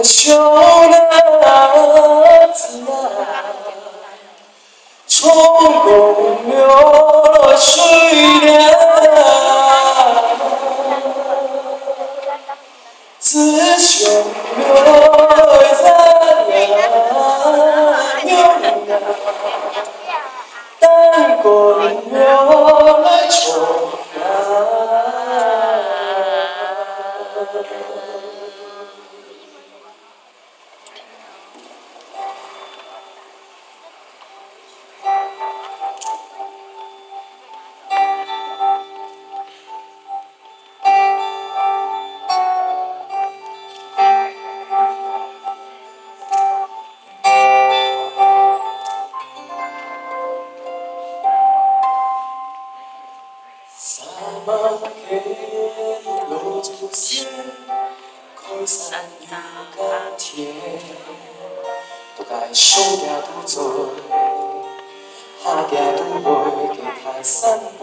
小男子啊，冲公庙来水凉，自小庙来咱等公庙来冲三万个路途线，开山又甘甜，都该上行拄做，下行拄袂加开山坡。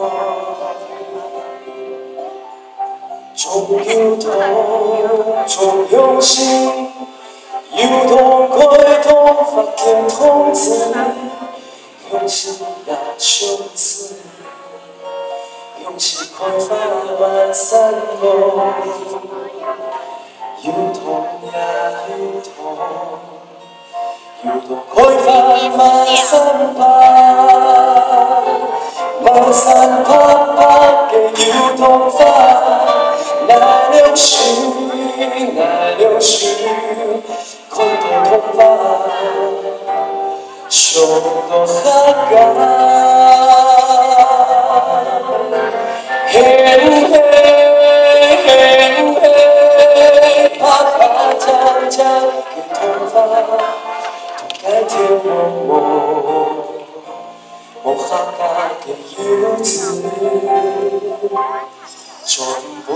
从游动，从用心，游动开通发现通知，用心也相似。用心开发万山路，游动呀游动，游动开发万山坡，万山坡坡嘅游动法，那流水，那流水，开到通法，上到客家。嘿嘿嘿嘿，拍卡恰恰嘅头发，同街跳舞，无客家嘅游子，全部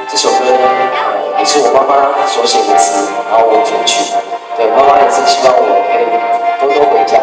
这首歌也是我妈妈所写的词，然后我填曲。对，妈妈也是希望我可以多多回家。